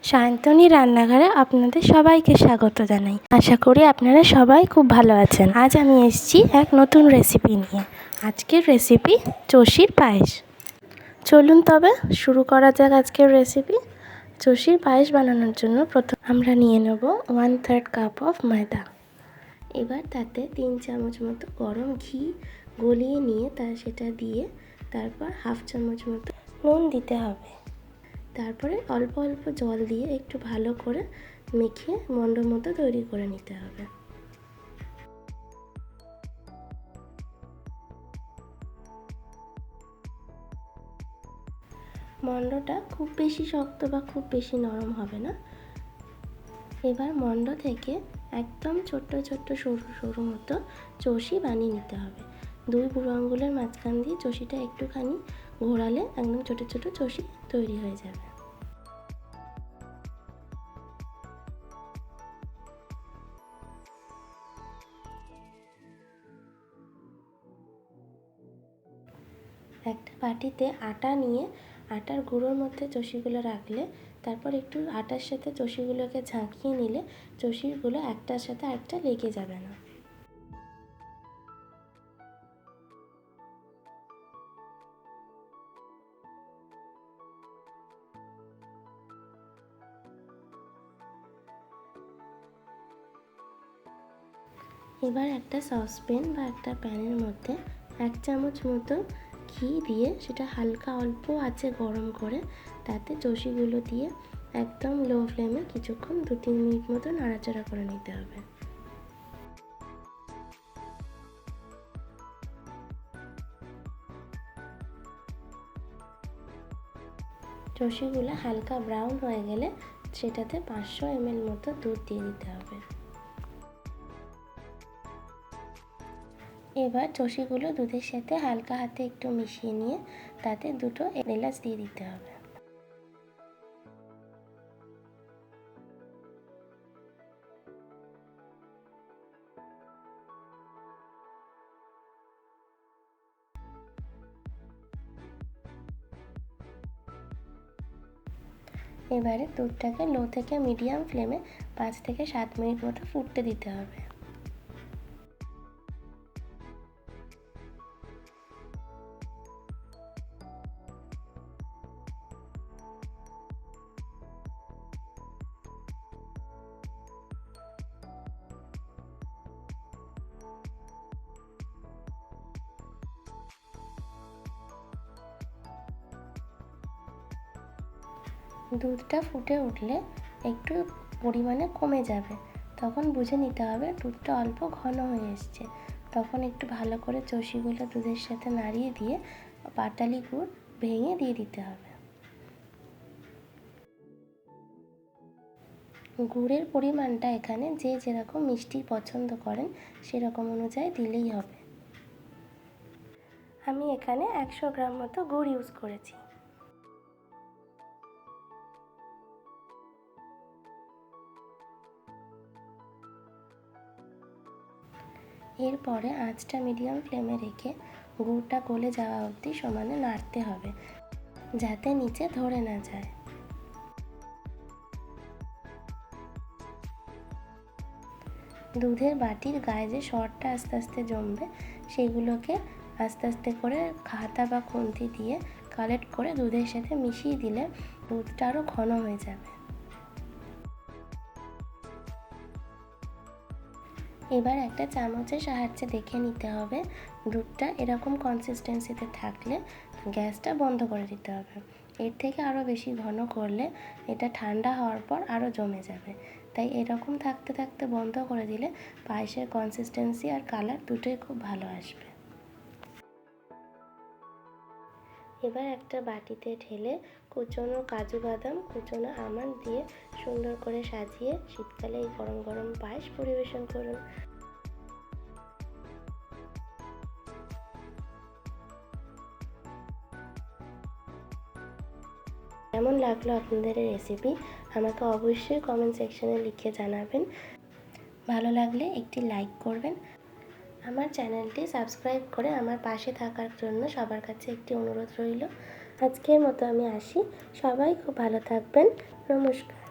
সায়ন্তনী রান্নাঘরে আপনাদের সবাইকে স্বাগত জানাই। আশা করি আপনারা সবাই খুব ভালো আছেন। আজ আমি এসেছি এক নতুন রেসিপি নিয়ে। আজকের রেসিপি চষির পায়েস। চলুন তবে শুরু করা যাক আজকের রেসিপি। চষির পায়েস বানানোর জন্য প্রথম আমরা নিয়ে নেব 1/3 কাপ অফ ময়দা। এবার তাতে 3 চামচ মতো গরম ঘি গলিয়ে নিয়ে সেটা দিয়ে তারপর 1/2 চামচ মতো নুন দিতে হবে। তারপরে অল্প অল্প জল দিয়ে একটু ভালো করে মেখে মণ্ড মতো তৈরি করে নিতে হবে। মণ্ডটা খুব বেশি শক্ত বা খুব বেশি নরম হবে না। এবার মণ্ড থেকে একদম ছোট্ট ছোট্ট সরু সরু মতো চষি বানিয়ে নিতে হবে। 2 বুড়ো আঙুলের মাঝখান দিয়ে চষিটা একটুখানি ঘোরালে একদম ছোট ছোট চষি তৈরি হয়ে যাবে। একটা বাটিতে আটা নিয়ে আটার গুঁড়োর মধ্যে চষিগুলো রাখলে তারপর একটু আটার সাথে চষিগুলোকে ঝাঁকিয়ে নিলে চষিগুলো একটার সাথে আরেকটা লেগে যাবে না। এবার একটা সসপ্যান বা একটা প্যানের মধ্যে 1 চামচ মতো ঘি দিয়ে সেটা হালকা অল্প আঁচে গরম করে তাতে চষিগুলো দিয়ে একদম লো ফ্লেমে কিছুক্ষণ 2-3 মিনিট মতো নাড়াচাড়া করে নিতে হবে। চষিগুলো হালকা ব্রাউন হয়ে গেলে সেটাতে 500 ml মতো দুধ দিয়ে দিতে হবে। এবার চষিগুলো দুধের সাথে হালকা হাতে একটু মিশিয়ে নিয়ে তাতে 2টো এলাচ দিয়ে দিতে হবে। এবারে দুধটাকে লো থেকে মিডিয়াম ফ্লেমে 5 থেকে 7 মিনিট মতো ফুটতে দিতে হবে। দুধটা ফুটে উঠলে একটু পরিমাণে কমে যাবে, তখন বুঝে নিতে হবে দুধটা অল্প ঘন হয়ে এসছে। তখন একটু ভালো করে চষিগুলো দুধের সাথে নাড়িয়ে দিয়ে পাটালি গুড় ভেঙে দিয়ে দিতে হবে। গুড়ের পরিমাণটা এখানে যে যেরকম মিষ্টি পছন্দ করেন সেরকম অনুযায়ী দিলেই হবে। আমি এখানে 100 গ্রাম মতো গুড় ইউজ করেছি। এরপরে আঁচটা মিডিয়াম ফ্লেমে রেখে গুড়টা গলে যাওয়া অবধি সমানে নাড়তে হবে যাতে নিচে ধরে না যায়। দুধের বাটির গায়ে যে সরটা আস্তে আস্তে জমবে সেগুলোকে আস্তে আস্তে করে হাতা বা খুন্তি দিয়ে কালেক্ট করে দুধের সাথে মিশিয়ে দিলে দুধটা আরও ঘন হয়ে যাবে। এবার একটা চামচের সাহায্যে দেখে নিতে হবে দুধটা এরকম কনসিস্টেন্সিতে থাকলে গ্যাসটা বন্ধ করে দিতে হবে। এর থেকে আরও বেশি ঘন করলে এটা ঠান্ডা হওয়ার পর আরও জমে যাবে, তাই এরকম থাকতে থাকতে বন্ধ করে দিলে পায়েসের কনসিস্টেন্সি আর কালার দুটোই খুব ভালো আসবে। এবার একটা বাটিতে ঢেলে কুচনো কাজু বাদাম, কুচনো আমন্ড দিয়ে সুন্দর করে সাজিয়ে শীতকালে এই গরম গরম পায়েস পরিবেশন করুন। কেমন লাগলো আপনাদের এই রেসিপি আমাকে অবশ্যই কমেন্ট সেকশনে লিখে জানাবেন। ভালো লাগলে একটি লাইক করবেন। আমার চ্যানেলটি সাবস্ক্রাইব করে আমার পাশে থাকার জন্য সবার কাছে একটি অনুরোধ রইল। আজকের মতো আমি আসি। সবাই খুব ভালো থাকবেন। নমস্কার।